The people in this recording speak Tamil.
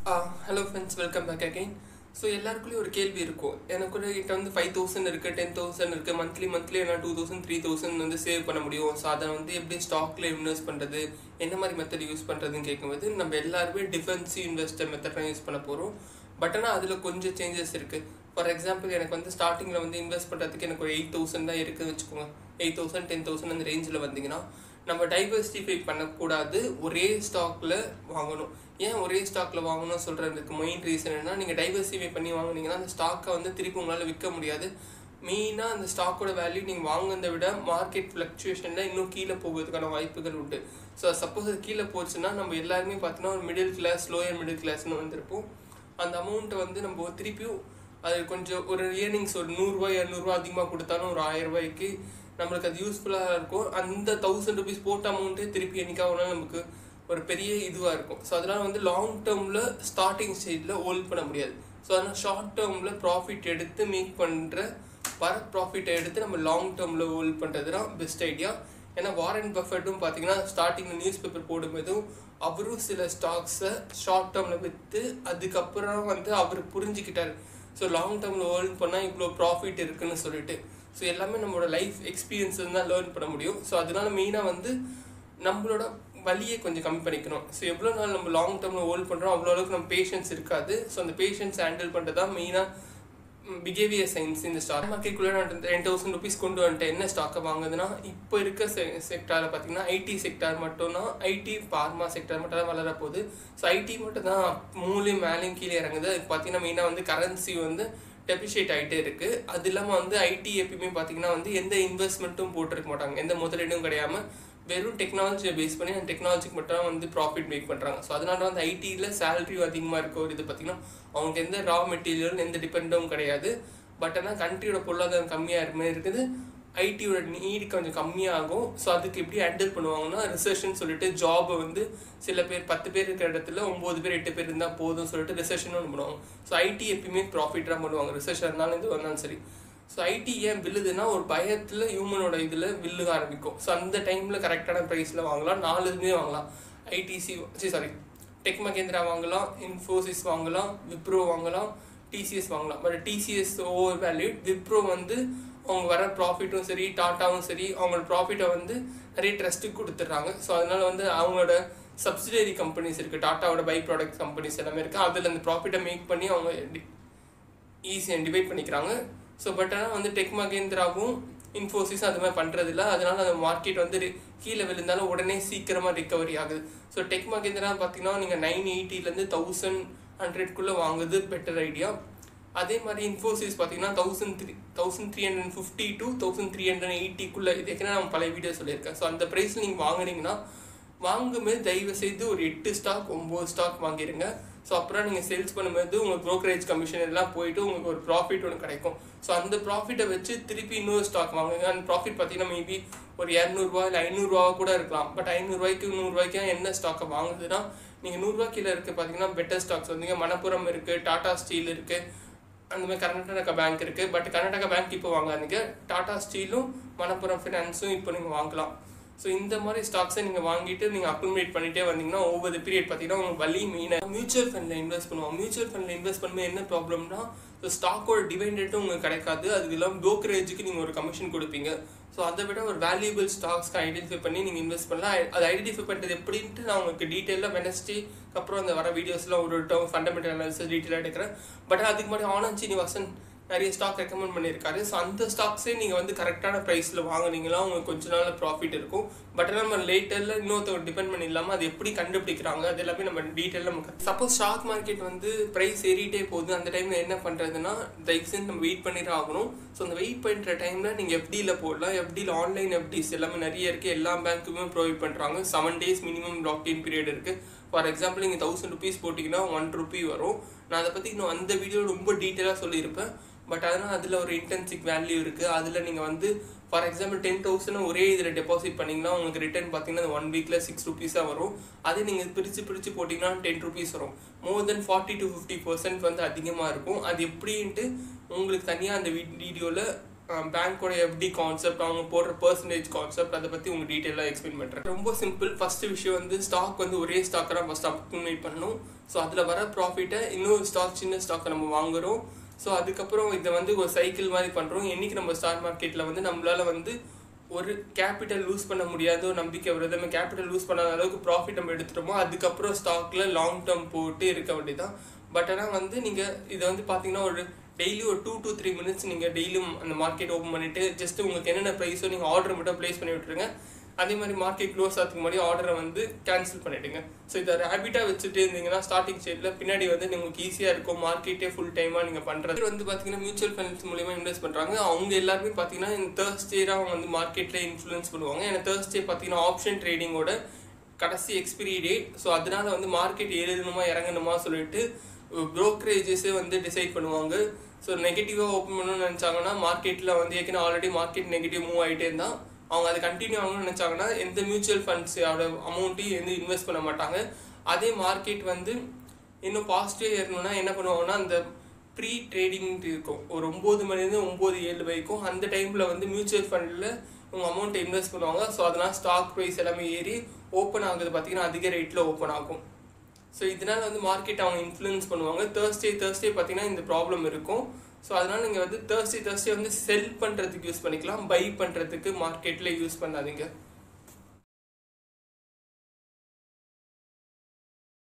Hello friends, welcome back again. So எல்லாருக்குள்ளே ஒரு கேள்வி இருக்கும். எனக்கு கிட்ட வந்து 5000 இருக்கு, 10000 இருக்கு, மந்த்லி நான் 2000 3000 வந்து சேவ் பண்ண முடியும். ஸோ அதை வந்து எப்படி ஸ்டாக்ல இன்வெஸ்ட் பண்ணுறது, என்ன மாதிரி மெத்தட் யூஸ் பண்ணுறதுன்னு கேட்கும்போது நம்ம எல்லாருமே டிஃபென்சிவ் இன்வெஸ்டர் மெத்தட் யூஸ் பண்ண போகிறோம். பட் ஆனால் அதில் கொஞ்சம் சேஞ்சஸ் இருக்குது. ஃபார் எக்ஸாம்பிள் எனக்கு வந்து ஸ்டார்டிங்கில் வந்து இன்வெஸ்ட் பண்ணுறதுக்கு எனக்கு ஒரு 8000 தான் இருக்குதுன்னு வச்சுக்கோங்க. 8000 10000 அந்த ரேஞ்சில் வந்தீங்கன்னா நம்ம டைவர்சிஃபை பண்ணக்கூடாது, ஒரே ஸ்டாக்கில் வாங்கணும். ஏன் ஒரே ஸ்டாக்கில் வாங்கணும்னு சொல்கிறதுக்கு மெயின் ரீசன் என்னன்னா, நீங்கள் டைவர்சிஃபை பண்ணி வாங்கினீங்கன்னா அந்த ஸ்டாக்கை வந்து திருப்பி உங்களால் விற்க முடியாது. மெயினாக அந்த ஸ்டாக்கோட வேல்யூ நீங்கள் வாங்குறதை விட மார்க்கெட் ஃப்ளக்சுவேஷனில் இன்னும் கீழே போகிறதுக்கான வாய்ப்புகள் உண்டு. ஸோ சப்போஸ் அது கீழே போச்சுன்னா நம்ம எல்லாருமே பார்த்தோன்னா ஒரு மிடில் கிளாஸ், லோயர் மிடில் கிளாஸ்னு வந்திருப்போம். அந்த அமௌண்ட்டை வந்து நம்ம திருப்பியும் அது கொஞ்சம் ஒரு இயர்னிங்ஸ் ஒரு 100 ரூபாய் 200 ரூபா அதிகமாக கொடுத்தாலும் ஒரு 1000 ரூபாய்க்கு நம்மளுக்கு அது யூஸ்ஃபுல்லாக இருக்கும். அந்த 1000 rupees போட்ட அமௌண்ட்டே திருப்பி என்னைக்காகனாலும் நமக்கு ஒரு பெரிய இதுவாக இருக்கும். ஸோ அதனால் வந்து லாங் டேர்மில் ஸ்டார்டிங் ஸ்டேஜில் ஹோல்ட் பண்ண முடியாது. ஸோ அதனால் ஷார்ட் டேர்மில் ப்ராஃபிட் எடுத்து மேக் பண்ணுற ப்ராஃபிட்டை எடுத்து நம்ம லாங் டேர்மில் ஹோல்ட் பண்ணுறது தான் பெஸ்ட் ஐடியா. ஏன்னா வாரன் பஃபெட்டும் பார்த்தீங்கன்னா ஸ்டார்டிங்கில் நியூஸ் பேப்பர் போடும்போதும் அவரும் சில ஸ்டாக்ஸை ஷார்ட் டேர்மில் விற்று அதுக்கப்புறம் வந்து அவர் புரிஞ்சுக்கிட்டார். ஸோ லாங் டேர்மில் ஹோல்ட் பண்ணால் இவ்வளோ ப்ராஃபிட் இருக்குன்னு சொல்லிட்டு. ஸோ எல்லாமே நம்மளோட லைஃப் எக்ஸ்பீரியன்ஸ் தான் லேர்ன் பண்ண முடியும். ஸோ அதனால மெயினாக வந்து நம்மளோட வலியை கொஞ்சம் கம்மி பண்ணிக்கணும். ஸோ எவ்வளோ நாள் நம்ம லாங் டேர்மில் ஹோல்ட் பண்ணுறோம் அவ்வளோ அளவுக்கு நம்ம பேஷன்ஸ் இருக்காது. ஸோ அந்த பேஷன்ஸ் ஹேண்டில் பண்ணுறது தான் மெயினாக பிஹேவியர் சயின்ஸ். இந்த ஸ்டாக் மார்க்கெட்டுக்குள்ளே நான் 10,000 rupees கொண்டு வந்துட்டேன். என்ன ஸ்டாக்கை வாங்குதுன்னா இப்போ இருக்க செக்டாரில் பார்த்தீங்கன்னா ஐடி செக்டார் மட்டும்தான், ஐடி ஃபார்மா செக்டார் மட்டும் தான் வளர போகுது. ஸோ ஐடி மட்டும் தான் மூலையும் மேலேயும் கீழே இறங்குது. அதுக்கு பார்த்தீங்கன்னா மெயினாக வந்து கரன்சி வந்து டெப்ரிஷியேட் ஆகிட்டே இருக்குது. அது இல்லாமல் வந்து ஐடி எப்பயுமே பார்த்தீங்கன்னா வந்து எந்த இன்வெஸ்ட்மெண்ட்டும் போட்டிருக்க மாட்டாங்க, எந்த முதலீடும் கிடையாமல் வெறும் டெக்னாலஜியை பேஸ் பண்ணி அந்த டெக்னாலஜிக்கு மட்டும் வந்து ப்ராஃபிட் மேக் பண்ணுறாங்க. ஸோ அதனால வந்து ஐடியில் சேலரியும் அதிகமாக இருக்க ஒரு இது பார்த்திங்கன்னா அவங்க எந்த ரா மெட்டீரியல் எந்த டிபெண்டும் கிடையாது. பட் ஆனால் கண்ட்ரியோட பொருளாதாரம் கம்மியாக இருக்குது, ஐடியோட நீடு கொஞ்சம் கம்மியாகும். ஸோ அதுக்கு எப்படி ஹேண்டில் பண்ணுவாங்கன்னா ரிசெஷன் சொல்லிட்டு ஜாபை வந்து சில பேர் 10 பேர் இருக்கிற இடத்துல 9 பேர் 8 பேர் இருந்தால் போதும் சொல்லிட்டு ரிசெஷன் ஒன்று பண்ணுவாங்க. ஸோ ஐடி எப்பயுமே ப்ராஃபிட்டாக பண்ணுவாங்க, ரிசெஷன் இருந்தாலும் இது வந்தாலும் சரி. ஸோ ஐடி ஏன் வில்லுதுன்னா ஒரு பயத்தில் ஹியூமனோட இதில் வில்லுக ஆரம்பிக்கும். ஸோ அந்த டைமில் கரெக்டான ப்ரைஸில் வாங்கலாம், 4 இதுமே வாங்கலாம். டெக் மகேந்திரா வாங்கலாம், இன்ஃபோசிஸ் வாங்கலாம், விப்ரோ வாங்கலாம், டிசிஎஸ் வாங்கலாம். But TCS over valued, Wipro வந்து அவங்க வர ப்ராஃபிட்டும் சரி, டாட்டாவும் சரி அவங்களோட ப்ராஃபிட்டை வந்து நிறைய ட்ரஸ்ட்டுக்கு கொடுத்துட்றாங்க. ஸோ அதனால் வந்து அவங்களோட சப்சிடரி கம்பெனிஸ் இருக்குது, டாட்டாவோட பை ப்ராடக்ட் கம்பெனிஸ் எல்லாமே இருக்குது, அதில் அந்த ப்ராஃபிட்டை மேக் பண்ணி அவங்க ஈஸியாக டிவைட் பண்ணிக்கிறாங்க. ஸோ பட் ஆனால் வந்து டெக் மகேந்திராவும் இன்ஃபோசிஸ் அது மாதிரி பண்ணுறதில்ல. அதனால் அந்த மார்க்கெட் வந்து கீழே விழுந்தாலும் உடனே சீக்கிரமாக ரிக்கவரி ஆகுது. ஸோ டெக் மகேந்திரா பார்த்தீங்கன்னா நீங்கள் 980 1100 வாங்குறது பெட்டர் ஐடியா. அதே மாதிரி இன்ஃபோசிஸ் பார்த்தீங்கன்னா 1350 to 1380 இது ஏற்கனவே நான் பல வீடியோ சொல்லியிருக்கேன். ஸோ அந்த ப்ரைஸில் நீங்கள் வாங்கினீங்கன்னா வாங்கும்போது தயவு செய்து ஒரு 8 ஸ்டாக் 9 ஸ்டாக் வாங்கிடுங்க. ஸோ அப்புறம் நீங்கள் சேல்ஸ் பண்ணும்போது உங்கள் ப்ரோக்கரேஜ் கமிஷன் எல்லாம் போயிட்டு உங்களுக்கு ஒரு ப்ராஃபிட் ஒன்று கிடைக்கும். ஸோ அந்த ப்ராஃபிட்டை வச்சு திருப்பி இன்னொரு ஸ்டாக் வாங்குங்க. அந்த ப்ராஃபிட் பார்த்தீங்கன்னா மேபி ஒரு 200 ரூபா இல்லை 500 ரூபா கூட இருக்கலாம். பட் 500 ரூபாய்க்கு 100 ரூபாய்க்கு என்ன ஸ்டாக்கை வாங்குதுன்னா நீங்கள் 100 ரூபா கீழே இருக்குது பார்த்தீங்கன்னா பெட்டர் ஸ்டாக்ஸ் வந்து மணப்புரம் இருக்குது, டாடா ஸ்டீல் இருக்குது, அந்த மாதிரி கர்நாடகா பேங்க் இருக்குது. பட் கர்நாடகா பேங்க் இப்போ வாங்காதீங்க, டாடா ஸ்டீலும் மணப்புரம் ஃபினான்ஸும் இப்போ நீங்கள் வாங்கலாம். ஸோ இந்த மாதிரி ஸ்டாக்ஸை நீங்கள் வாங்கிட்டு நீங்கள் அக்குமுலேட் பண்ணிகிட்டே வந்தீங்கன்னா ஒவ்வொரு பீரியட் பார்த்தீங்கன்னா உங்களுக்கு வலி மெயினாக மியூச்சுவல் ஃபண்டில் இன்வெஸ்ட் பண்ணுவோம். மியூச்சுவல் ஃபண்டில் இன்வெஸ்ட் பண்ணும்போது என்ன ப்ராப்ளம்னா ஸ்டாக்கோட டிவைட் ரேட்டும் உங்களுக்கு கிடைக்காது, அதுக்கு இல்லாமல் ப்ரோக்கரேஜுக்கு நீங்கள் ஒரு கமிஷன் கொடுப்பீங்க. ஸோ அதை விட ஒரு வேல்யூபிள் ஸ்டாக்ஸ்க்கு ஐடென்டிஃபை பண்ணி நீங்கள் இன்வெஸ்ட் பண்ணலாம். அது ஐடென்டிஃபை பண்ணுறது எப்படின்ட்டு நான் உங்களுக்கு டீட்டெயிலாக வெனஸ்டேக்கு அப்புறம் அந்த வர வீடியோஸ்லாம் ஒரு டேர்ம் ஃபண்டமெண்டல் அனாலிசிஸ் டீட்டெயிலாக எடுக்கிறேன். பட் அதுக்கு முன்னாடி ஆனந்த் ஸ்ரீனிவாசன் நிறைய ஸ்டாக் ரெக்கமெண்ட் பண்ணியிருக்காரு. ஸோ அந்த ஸ்டாக்ஸே நீங்கள் வந்து கரெக்டான ப்ரைஸில் வாங்கினீங்களா உங்களுக்கு கொஞ்ச நாள் ப்ராஃபிட் இருக்கும். பட் நம்ம லேட்டரில் இன்னொருத்தவங்க டிபெண்ட் பண்ணி இல்லாமல் அது எப்படி கண்டுபிடிக்கிறாங்க அது எல்லாமே நம்ம டீட்டெயிலாக நமக்கு. சப்போஸ் ஸ்டாக் மார்க்கெட் வந்து ப்ரைஸ் ஏறிட்டே போகுது, அந்த டைமில் என்ன பண்ணுறதுன்னா தயவு செஞ்சு நம்ம வெயிட் பண்ணி தான் ஆகணும். ஸோ அந்த வெயிட் பண்ணுற டைமில் நீங்கள் எஃப்டியில் போடலாம். எஃப்டியில் ஆன்லைன் எஃப்டிஸ் எல்லாமே நிறைய இருக்குது, எல்லா பேங்க்குமே ப்ரொவைட் பண்ணுறாங்க. 7 days மினிமம் லாக்இன் பீரியட் இருக்குது. ஃபார் எக்ஸாம்பிள் நீங்கள் 1000 rupees போட்டிங்கன்னா 1 rupee வரும். நான் அதை பற்றி இன்னும் அந்த வீடியோ ரொம்ப டீட்டெயிலாக சொல்லியிருப்பேன். பட் அதனால் அதில் ஒரு இன்டென்சிக் வேல்யூ இருக்குது. அதில் நீங்கள் வந்து ஃபார் எக்ஸாம்பிள் 10,000 ஒரே இதில் டெபாசிட் பண்ணிங்கன்னா உங்களுக்கு ரிட்டர்ன் பார்த்தீங்கன்னா 1 weekல 6 rupees வரும். அதே நீங்கள் பிரித்து போட்டிங்கன்னா 10 rupees வரும். மோர் தென் 40 to 50% வந்து அதிகமாக இருக்கும். அது எப்படின்ட்டு உங்களுக்கு தனியாக அந்த வீடியோவில் பேங்க்கோட எஃப்டி கான்செப்ட், அவங்க போடுற பர்சன்டேஜ் கான்செப்ட், அதை பற்றி உங்களுக்கு டீட்டெயிலாக எக்ஸ்பிளைன் பண்ணுறேன். ரொம்ப சிம்பிள். ஃபஸ்ட்டு விஷயம் வந்து ஸ்டாக் வந்து ஒரே ஸ்டாக்கை தான் ஃபஸ்ட் அக்குமுலேட் பண்ணணும். ஸோ அதில் வர ப்ராஃபிட்டை இன்னொரு ஸ்டாக், சின்ன ஸ்டாக்கை நம்ம வாங்குகிறோம். ஸோ அதுக்கப்புறம் இதை வந்து ஒரு சைக்கிள் மாதிரி பண்ணுறோம். என்றைக்கு நம்ம ஸ்டாக் மார்க்கெட்டில் வந்து நம்மளால் வந்து ஒரு கேபிட்டல் லூஸ் பண்ண முடியாத ஒரு நம்பிக்கை வருது, நம்ம கேபிட்டல் லூஸ் பண்ணாத அளவுக்கு ப்ராஃபிட் நம்ம எடுத்துட்டோமோ அதுக்கப்புறம் ஸ்டாக்கில் லாங் டேர்ம் போட்டு இருக்க வேண்டியதான். பட் ஆனால் வந்து நீங்கள் இதை வந்து பார்த்தீங்கன்னா ஒரு டெய்லி ஒரு 2 to 3 minutes நீங்கள் டெய்லியும் அந்த மார்க்கெட் ஓப்பன் பண்ணிவிட்டு ஜஸ்ட் உங்களுக்கு என்னென்ன ப்ரைஸோ நீங்கள் ஆர்டர் மட்டும் ப்ளேஸ் பண்ணி விட்டுருங்க. அதே மாதிரி மார்க்கெட் க்ளோஸ் ஆகிறதுக்கு முன்னாடி ஆர்டரை வந்து கேன்சல் பண்ணிவிடுங்க. ஸோ இதை ஹேபிட்டாக வச்சுட்டு இருந்தீங்கன்னா ஸ்டார்டிங் ஸ்டேஜில் பின்னாடி வந்து உங்களுக்கு ஈஸியாக இருக்கும். மார்க்கெட்டே ஃபுல் டைமாக நீங்கள் பண்ணுறது வந்து பார்த்தீங்கன்னா மியூச்சுவல் ஃபண்ட்ஸ் மூலிமா இன்வெஸ்ட் பண்ணுறாங்க. அவங்க எல்லாருமே பார்த்தீங்கன்னா இந்த தேர்ஸ்டேராக அவங்க வந்து மார்க்கெட்டில் இன்ஃப்ளூயன்ஸ் பண்ணுவாங்க. ஏன்னா தேர்ஸ்டே பார்த்தீங்கன்னா ஆப்ஷன் ட்ரேடிங்கோட கடைசி எக்ஸ்பிரி டேட். ஸோ அதனால வந்து மார்க்கெட் ஏறணுமா இறங்கணுமா சொல்லிட்டு ப்ரோக்கரேஜஸே வந்து டிசைட் பண்ணுவாங்க. ஸோ நெகட்டிவாக ஓப்பன் பண்ணணும்னு நினச்சாங்கன்னா மார்க்கெட்டில் வந்து ஏற்கனவே ஆல்ரெடி மார்க்கெட் நெகட்டிவ் மூவ் ஆகிட்டே இருந்தால் அவங்க அதை கண்டினியூ ஆகணும்னு நினச்சாங்கன்னா எந்த மியூச்சுவல் ஃபண்ட்ஸோட அமௌண்ட்டையும் வந்து இன்வெஸ்ட் பண்ண மாட்டாங்க. அதே மார்க்கெட் வந்து இன்னும் பாசிட்டிவாக ஏறணும்னா என்ன பண்ணுவாங்கன்னா அந்த ப்ரீ ட்ரேடிங் இருக்கும், ஒரு 9 மணிலேருந்து 9-7 வரைக்கும். அந்த டைமில் வந்து மியூச்சுவல் ஃபண்டில் உங்கள் அமௌண்ட்டை இன்வெஸ்ட் பண்ணுவாங்க. ஸோ அதனால் ஸ்டாக் ப்ரைஸ் எல்லாமே ஏறி ஓப்பன் ஆகுது பார்த்தீங்கன்னா அதிக ரேட்டில் ஓப்பன் ஆகும். ஸோ இதனால் வந்து மார்க்கெட் அவங்க இன்ஃப்ளூயன்ஸ் பண்ணுவாங்க. தேர்ஸ்டே பார்த்தீங்கன்னா இந்த ப்ராப்ளம் இருக்கும். ஸோ அதனால் நீங்கள் வந்து தேர்ஸ்டே வந்து செல் பண்ணுறதுக்கு யூஸ் பண்ணிக்கலாம், பை பண்ணுறதுக்கு மார்க்கெட்டில் யூஸ் பண்ணாதீங்க.